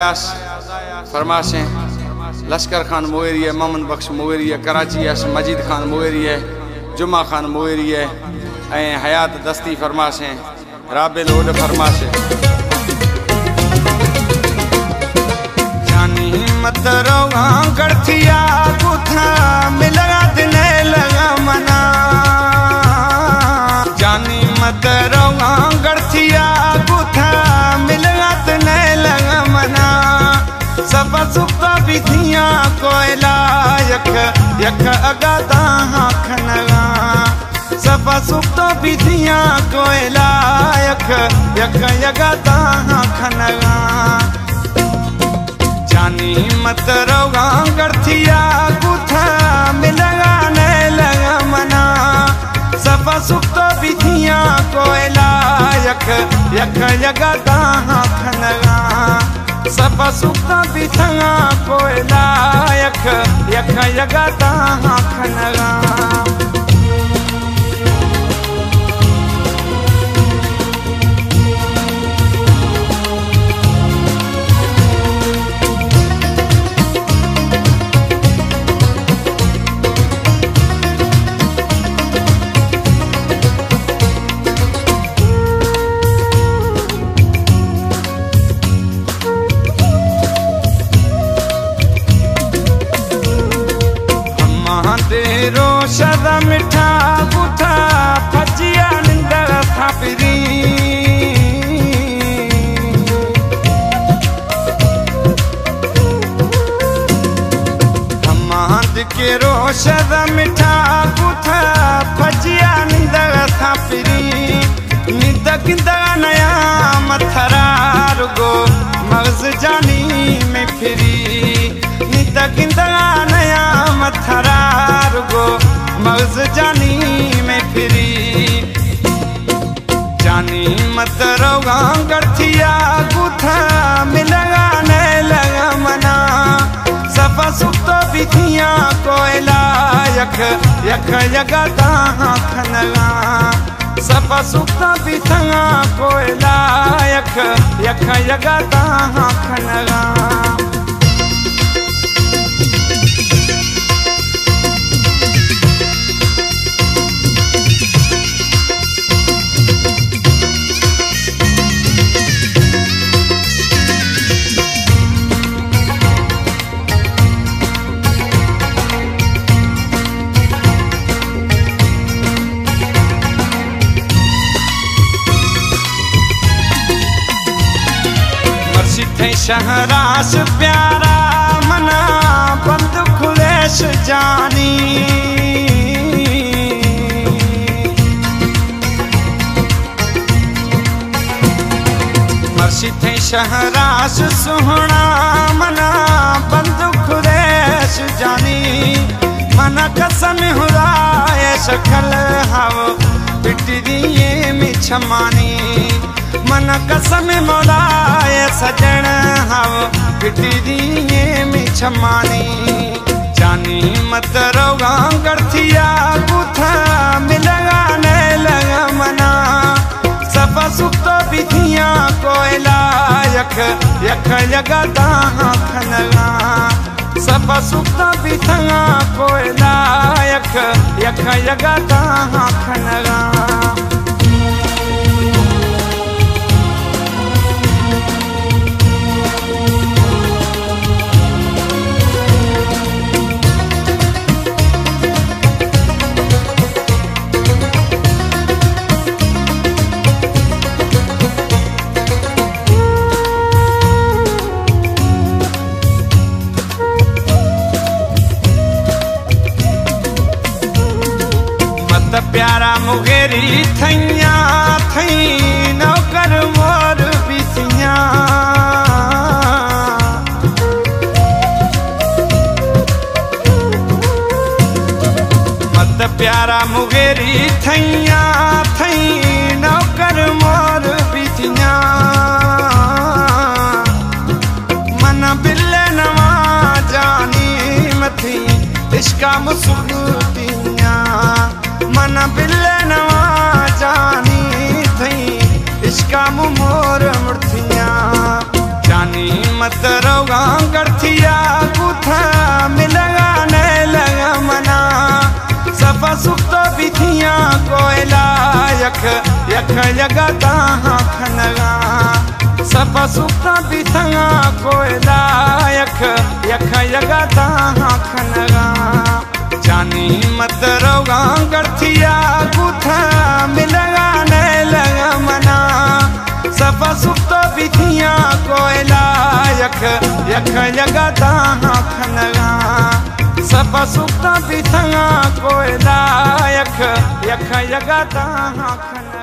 फरमाशें लश्कर Khan Mugeri है, मोहम्मद बख्श Mugeri है, कराची है, मजीद खान मुगेरी है, जुम्मा खान मुगेरी है, हयात दस्ती फरमाशें राबे लोड फरमाशें जानी मत रोगा गढ़थिया कुथा मिलगा दिने लगा मना जानी मत रोगा गढ़थिया कुथा मिलगा दिने लगा मना सब सुप्ता विधिया कोयला यख यख अगादा खनगा सब सुप्ता विधिया कोयला यख यख अगादा खनगा जानी मत रोगा गढ़थिया कुथा मिलगा ने लगा मना सब सुप्ता विधिया कोयला यख यख अगादा खनगा सब सुप्ता विधिया कोयला यख यख अगादा खनगा रोशदा मिठा गुठा फजिया निंदर थापरी हमाद के रोशदा मिठा गुठा फजिया निंदर थापरी निद गिंदा नया मथरा रुगो मगज जानी में फिरी निद गिंदा नया मथरा मगज जानी में फिरी जानी मत रोगा गढ़थिया गुथा मिलगा ने लगा मना सब सुप्ता विधिया कोयला यख यख अगादा खनगा सब सुप्ता विधिया कोयला यख यख अगादा खनगा शहरास प्यारा मना बंद खुलेश जानी मर्शी थे शहरास सुहना मना बंद खुलेश जानी मना कसम हुराए शकल हव पिटरिए मिछमानी मन कसम मोलाए सजन हव पिटरिए मिछमानी जानी मत रोगा गढ़थिया कुथा मिलगा ने लगा मना सब सुप्ता विधिया कोयला यख यख अगादा खनगा सब सुप्ता विधिया कोयला यख यख अगादा खनगा प्यारा मुगेरी थैया थई नौकर मोर बिसिया मत प्यारा मुगेरी थैया थई नौकर मोर बिसिया मन बिल्ले नवा जानी मथी इश्का मुसुतिया मन बिल्ले नवा जानी थई इश्का मोर मुर्थिया जानी मत रोगा गठिया कुथा मिलगा ने लगा मना सफा सुख तो बिथिया कोयला यख यख जगता खनगा सफा सुख तो बिथिया कोयला यख यख जगता खनगा जानी मत रोगा गठिया कुथा मिलगा ने लगा मना सफा सुख तो बिथिया कोयला यख यख जगता खनगा सफा सुख तो बिथिया कोयला यख यख जगता खनगा।